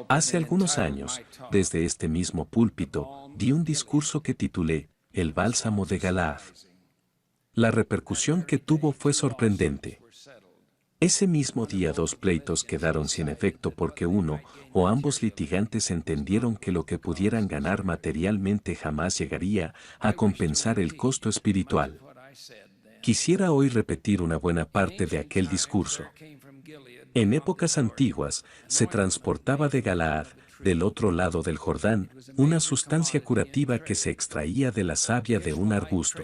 Hace algunos años, desde este mismo púlpito, di un discurso que titulé El bálsamo de Galaad. La repercusión que tuvo fue sorprendente. Ese mismo día 2 pleitos quedaron sin efecto porque uno o ambos litigantes entendieron que lo que pudieran ganar materialmente jamás llegaría a compensar el costo espiritual. Quisiera hoy repetir una buena parte de aquel discurso. En épocas antiguas, se transportaba de Galaad, del otro lado del Jordán, una sustancia curativa que se extraía de la savia de un arbusto.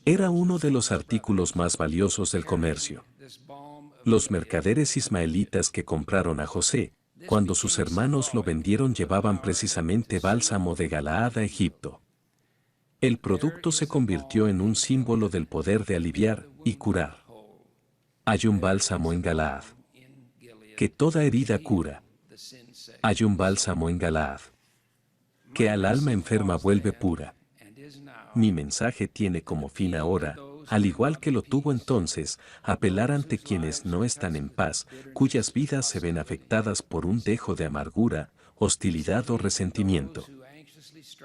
Era uno de los artículos más valiosos del comercio. Los mercaderes ismaelitas que compraron a José, cuando sus hermanos lo vendieron, llevaban precisamente bálsamo de Galaad a Egipto. El producto se convirtió en un símbolo del poder de aliviar y curar. Hay un bálsamo en Galaad que toda herida cura. Hay un bálsamo en Galaad que al alma enferma vuelve pura. Mi mensaje tiene como fin ahora, al igual que lo tuvo entonces, apelar ante quienes no están en paz, cuyas vidas se ven afectadas por un dejo de amargura, hostilidad o resentimiento.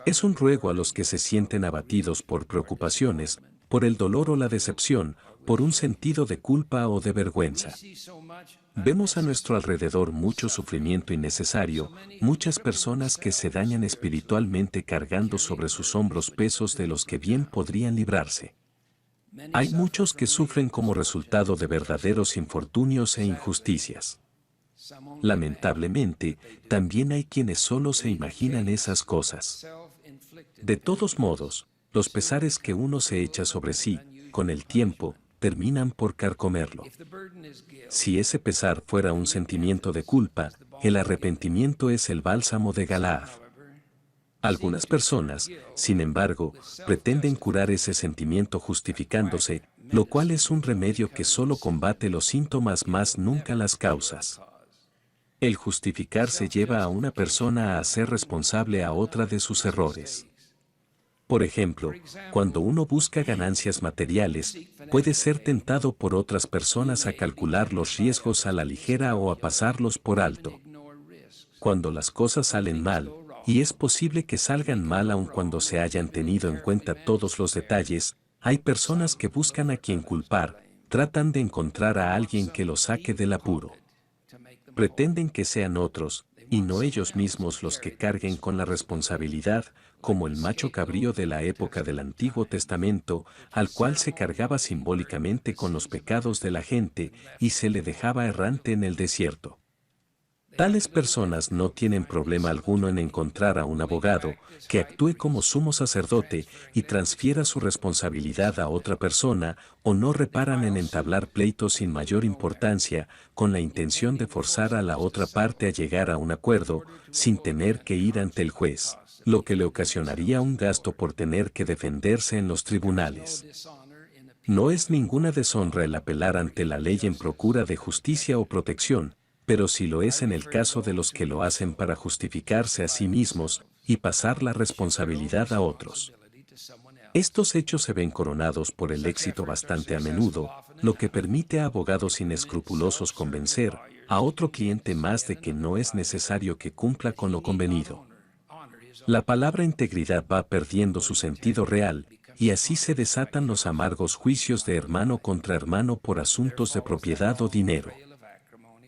Es un ruego a los que se sienten abatidos por preocupaciones, por el dolor o la decepción, por un sentido de culpa o de vergüenza. Vemos a nuestro alrededor mucho sufrimiento innecesario, muchas personas que se dañan espiritualmente cargando sobre sus hombros pesos de los que bien podrían librarse. Hay muchos que sufren como resultado de verdaderos infortunios e injusticias. Lamentablemente, también hay quienes solo se imaginan esas cosas. De todos modos, los pesares que uno se echa sobre sí, con el tiempo, terminan por carcomerlo. Si ese pesar fuera un sentimiento de culpa, el arrepentimiento es el bálsamo de Galaad. Algunas personas, sin embargo, pretenden curar ese sentimiento justificándose, lo cual es un remedio que solo combate los síntomas más nunca las causas. El justificarse lleva a una persona a ser responsable a otra de sus errores. Por ejemplo, cuando uno busca ganancias materiales, puede ser tentado por otras personas a calcular los riesgos a la ligera o a pasarlos por alto. Cuando las cosas salen mal, y es posible que salgan mal aun cuando se hayan tenido en cuenta todos los detalles, hay personas que buscan a quien culpar, tratan de encontrar a alguien que los saque del apuro. Pretenden que sean otros, y no ellos mismos los que carguen con la responsabilidad, como el macho cabrío de la época del Antiguo Testamento, al cual se cargaba simbólicamente con los pecados de la gente y se le dejaba errante en el desierto. Tales personas no tienen problema alguno en encontrar a un abogado que actúe como sumo sacerdote y transfiera su responsabilidad a otra persona, o no reparan en entablar pleitos sin mayor importancia con la intención de forzar a la otra parte a llegar a un acuerdo sin tener que ir ante el juez, lo que le ocasionaría un gasto por tener que defenderse en los tribunales. No es ninguna deshonra el apelar ante la ley en procura de justicia o protección, pero sí lo es en el caso de los que lo hacen para justificarse a sí mismos y pasar la responsabilidad a otros. Estos hechos se ven coronados por el éxito bastante a menudo, lo que permite a abogados inescrupulosos convencer a otro cliente más de que no es necesario que cumpla con lo convenido. La palabra integridad va perdiendo su sentido real, y así se desatan los amargos juicios de hermano contra hermano por asuntos de propiedad o dinero.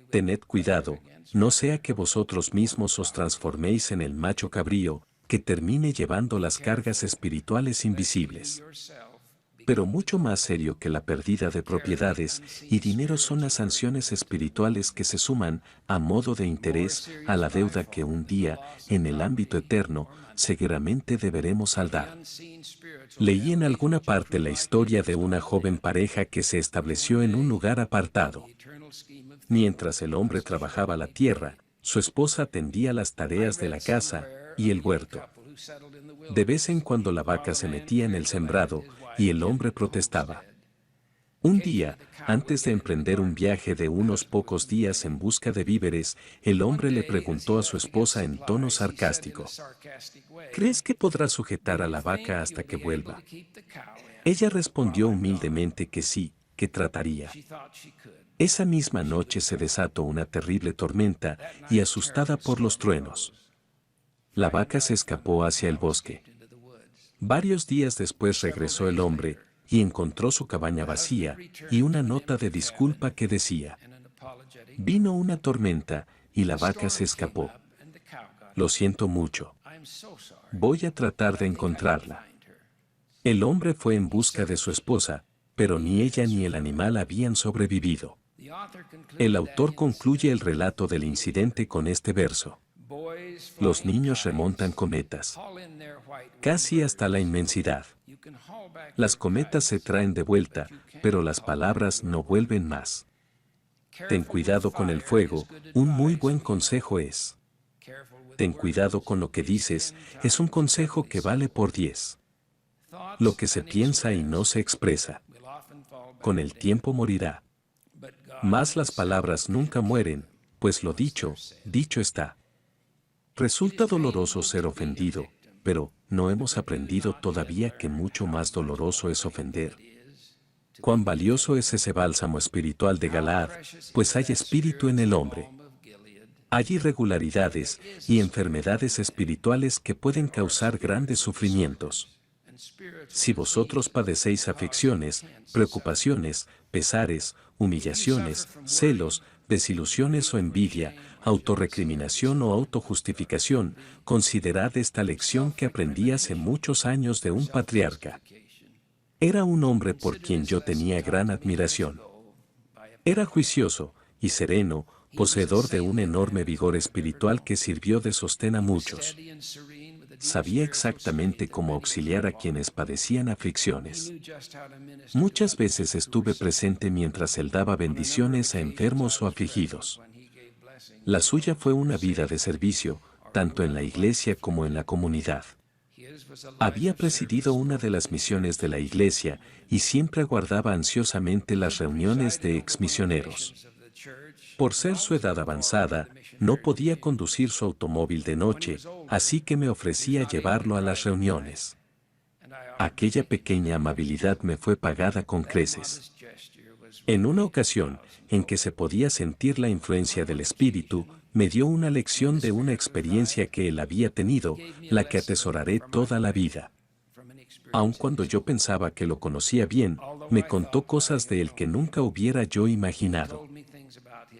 Tened cuidado, no sea que vosotros mismos os transforméis en el macho cabrío, que termine llevando las cargas espirituales invisibles. Pero mucho más serio que la pérdida de propiedades y dinero son las sanciones espirituales que se suman, a modo de interés, a la deuda que un día, en el ámbito eterno, seguramente deberemos saldar. Leí en alguna parte la historia de una joven pareja que se estableció en un lugar apartado. Mientras el hombre trabajaba la tierra, su esposa atendía las tareas de la casa y el huerto. De vez en cuando la vaca se metía en el sembrado y el hombre protestaba. Un día, antes de emprender un viaje de unos pocos días en busca de víveres, el hombre le preguntó a su esposa en tono sarcástico: ¿crees que podrás sujetar a la vaca hasta que vuelva? Ella respondió humildemente que sí, que trataría. Esa misma noche se desató una terrible tormenta y asustada por los truenos, la vaca se escapó hacia el bosque. Varios días después regresó el hombre y encontró su cabaña vacía y una nota de disculpa que decía: vino una tormenta y la vaca se escapó. Lo siento mucho. Voy a tratar de encontrarla. El hombre fue en busca de su esposa, pero ni ella ni el animal habían sobrevivido. El autor concluye el relato del incidente con este verso: los niños remontan cometas, casi hasta la inmensidad. Las cometas se traen de vuelta, pero las palabras no vuelven más. Ten cuidado con el fuego, un muy buen consejo es. Ten cuidado con lo que dices, es un consejo que vale por 10. Lo que se piensa y no se expresa, con el tiempo morirá. Mas las palabras nunca mueren, pues lo dicho, dicho está. Resulta doloroso ser ofendido, pero no hemos aprendido todavía que mucho más doloroso es ofender. Cuán valioso es ese bálsamo espiritual de Galaad, pues hay espíritu en el hombre. Hay irregularidades y enfermedades espirituales que pueden causar grandes sufrimientos. Si vosotros padecéis aflicciones, preocupaciones, pesares, humillaciones, celos, desilusiones o envidia, autorrecriminación o autojustificación, considerad esta lección que aprendí hace muchos años de un patriarca. Era un hombre por quien yo tenía gran admiración. Era juicioso y sereno, poseedor de un enorme vigor espiritual que sirvió de sostén a muchos. Sabía exactamente cómo auxiliar a quienes padecían aflicciones. Muchas veces estuve presente mientras él daba bendiciones a enfermos o afligidos. La suya fue una vida de servicio, tanto en la iglesia como en la comunidad. Había presidido una de las misiones de la iglesia y siempre aguardaba ansiosamente las reuniones de exmisioneros. Por ser su edad avanzada, no podía conducir su automóvil de noche, así que me ofrecía llevarlo a las reuniones. Aquella pequeña amabilidad me fue pagada con creces. En una ocasión, en que se podía sentir la influencia del Espíritu, me dio una lección de una experiencia que él había tenido, la que atesoraré toda la vida. Aun cuando yo pensaba que lo conocía bien, me contó cosas de él que nunca hubiera yo imaginado.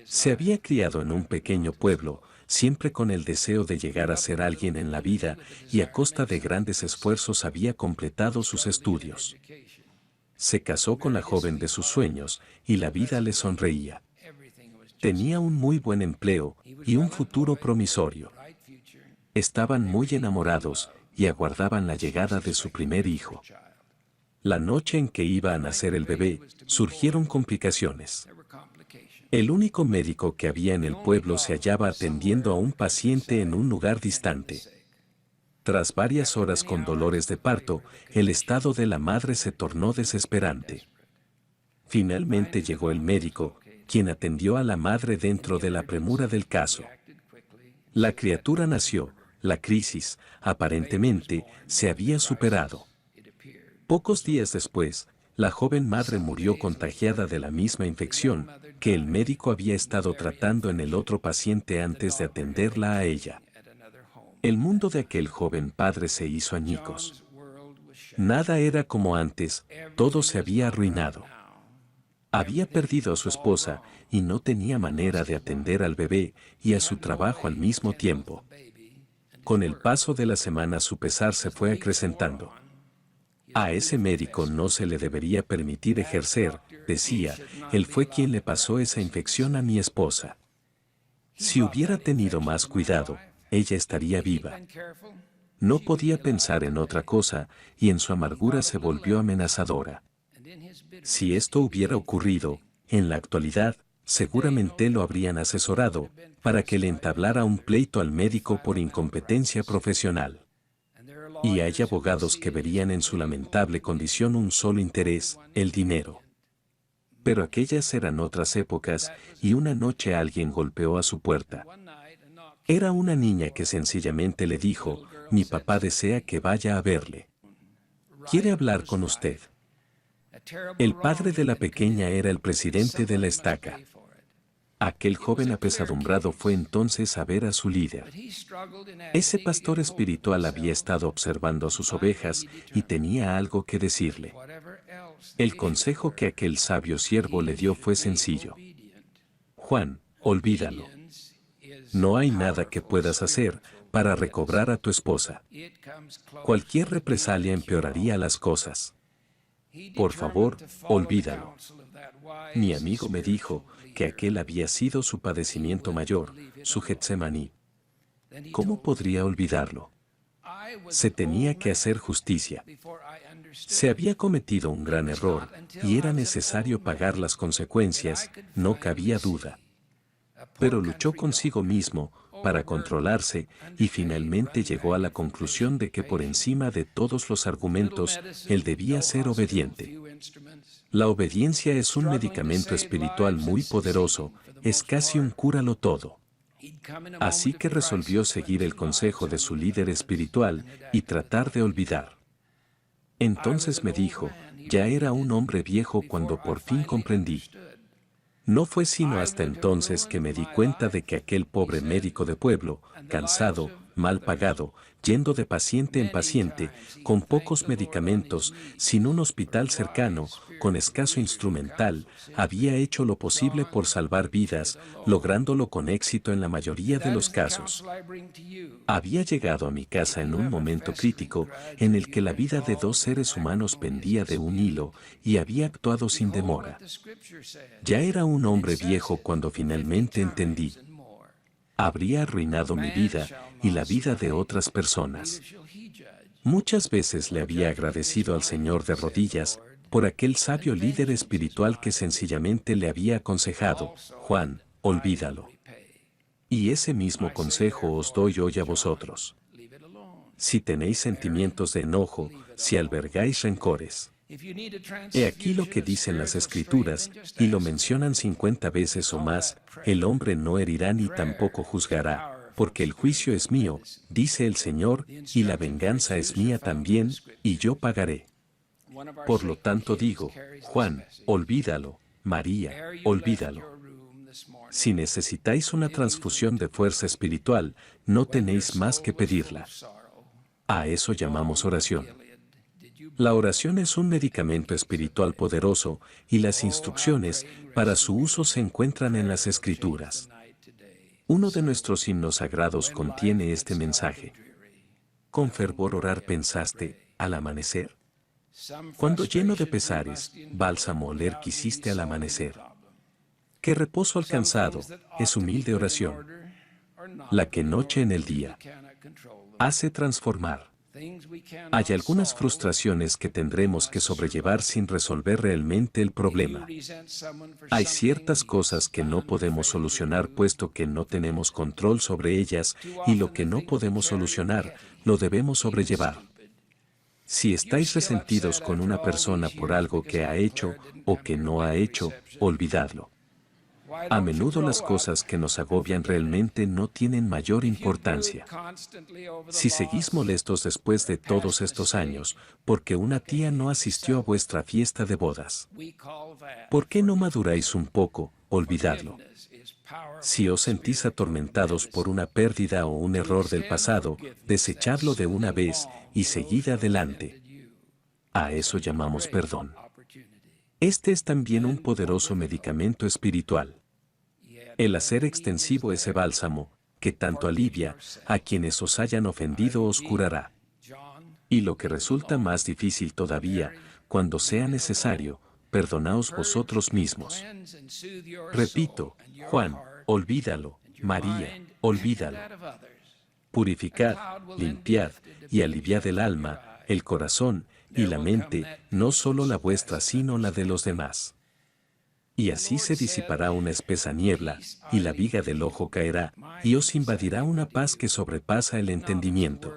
Se había criado en un pequeño pueblo, siempre con el deseo de llegar a ser alguien en la vida, y a costa de grandes esfuerzos había completado sus estudios. Se casó con la joven de sus sueños, y la vida le sonreía. Tenía un muy buen empleo y un futuro promisorio. Estaban muy enamorados y aguardaban la llegada de su primer hijo. La noche en que iba a nacer el bebé, surgieron complicaciones. El único médico que había en el pueblo se hallaba atendiendo a un paciente en un lugar distante. Tras varias horas con dolores de parto, el estado de la madre se tornó desesperante. Finalmente llegó el médico, quien atendió a la madre dentro de la premura del caso. La criatura nació, la crisis, aparentemente, se había superado. Pocos días después, la joven madre murió contagiada de la misma infección que el médico había estado tratando en el otro paciente antes de atenderla a ella. El mundo de aquel joven padre se hizo añicos. Nada era como antes, todo se había arruinado. Había perdido a su esposa y no tenía manera de atender al bebé y a su trabajo al mismo tiempo. Con el paso de las semanas su pesar se fue acrecentando. A ese médico no se le debería permitir ejercer, decía, él fue quien le pasó esa infección a mi esposa. Si hubiera tenido más cuidado, ella estaría viva. No podía pensar en otra cosa, y en su amargura se volvió amenazadora. Si esto hubiera ocurrido, en la actualidad, seguramente lo habrían asesorado, para que le entablara un pleito al médico por incompetencia profesional. Y hay abogados que verían en su lamentable condición un solo interés, el dinero. Pero aquellas eran otras épocas, y una noche alguien golpeó a su puerta. Era una niña que sencillamente le dijo, mi papá desea que vaya a verle. ¿Quiere hablar con usted? El padre de la pequeña era el presidente de la estaca. Aquel joven apesadumbrado fue entonces a ver a su líder. Ese pastor espiritual había estado observando a sus ovejas y tenía algo que decirle. El consejo que aquel sabio siervo le dio fue sencillo. Juan, olvídalo. No hay nada que puedas hacer para recobrar a tu esposa. Cualquier represalia empeoraría las cosas. Por favor, olvídalo. Mi amigo me dijo que aquel había sido su padecimiento mayor, su Getsemaní. ¿Cómo podría olvidarlo? Se tenía que hacer justicia. Se había cometido un gran error y era necesario pagar las consecuencias, no cabía duda. Pero luchó consigo mismo para controlarse y finalmente llegó a la conclusión de que por encima de todos los argumentos, él debía ser obediente. La obediencia es un medicamento espiritual muy poderoso, es casi un cúralo todo. Así que resolvió seguir el consejo de su líder espiritual y tratar de olvidar. Entonces me dijo, ya era un hombre viejo cuando por fin comprendí. No fue sino hasta entonces que me di cuenta de que aquel pobre médico de pueblo, cansado, mal pagado, yendo de paciente en paciente, con pocos medicamentos, sin un hospital cercano, con escaso instrumental, había hecho lo posible por salvar vidas, lográndolo con éxito en la mayoría de los casos. Había llegado a mi casa en un momento crítico, en el que la vida de dos seres humanos pendía de un hilo, y había actuado sin demora. Ya era un hombre viejo cuando finalmente entendí. Habría arruinado mi vida y la vida de otras personas. Muchas veces le había agradecido al Señor de rodillas por aquel sabio líder espiritual que sencillamente le había aconsejado, Juan, olvídalo. Y ese mismo consejo os doy hoy a vosotros. Si tenéis sentimientos de enojo, si albergáis rencores. He aquí lo que dicen las Escrituras, y lo mencionan 50 veces o más, el hombre no herirá ni tampoco juzgará, porque el juicio es mío, dice el Señor, y la venganza es mía también, y yo pagaré. Por lo tanto digo, Juan, olvídalo, María, olvídalo. Si necesitáis una transfusión de fuerza espiritual, no tenéis más que pedirla. A eso llamamos oración. La oración es un medicamento espiritual poderoso y las instrucciones para su uso se encuentran en las Escrituras. Uno de nuestros himnos sagrados contiene este mensaje. Con fervor orar pensaste, al amanecer. Cuando lleno de pesares, bálsamo oler quisiste al amanecer. Qué reposo alcanzado, es humilde oración, la que noche en el día hace transformar. Hay algunas frustraciones que tendremos que sobrellevar sin resolver realmente el problema. Hay ciertas cosas que no podemos solucionar puesto que no tenemos control sobre ellas y lo que no podemos solucionar, lo debemos sobrellevar. Si estáis resentidos con una persona por algo que ha hecho o que no ha hecho, olvidadlo. A menudo las cosas que nos agobian realmente no tienen mayor importancia. Si seguís molestos después de todos estos años, porque una tía no asistió a vuestra fiesta de bodas, ¿por qué no maduráis un poco? Olvidadlo. Si os sentís atormentados por una pérdida o un error del pasado, desechadlo de una vez y seguid adelante. A eso llamamos perdón. Este es también un poderoso medicamento espiritual. El hacer extensivo ese bálsamo, que tanto alivia, a quienes os hayan ofendido os curará. Y lo que resulta más difícil todavía, cuando sea necesario, perdonaos vosotros mismos. Repito, Juan, olvídalo, María, olvídalo. Purificad, limpiad y aliviad el alma, el corazón y la mente, no solo la vuestra sino la de los demás. Y así se disipará una espesa niebla, y la viga del ojo caerá, y os invadirá una paz que sobrepasa el entendimiento.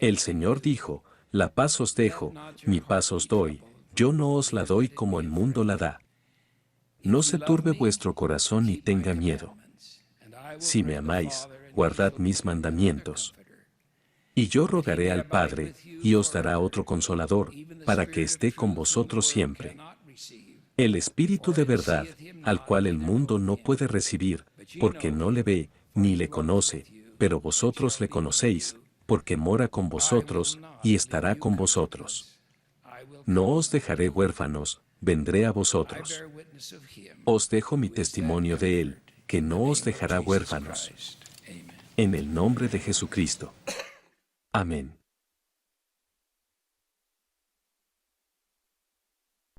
El Señor dijo, la paz os dejo, mi paz os doy, yo no os la doy como el mundo la da. No se turbe vuestro corazón ni tenga miedo. Si me amáis, guardad mis mandamientos. Y yo rogaré al Padre, y os dará otro Consolador, para que esté con vosotros siempre. El Espíritu de verdad, al cual el mundo no puede recibir, porque no le ve, ni le conoce, pero vosotros le conocéis, porque mora con vosotros, y estará con vosotros. No os dejaré huérfanos, vendré a vosotros. Os dejo mi testimonio de Él, que no os dejará huérfanos. En el nombre de Jesucristo. Amén.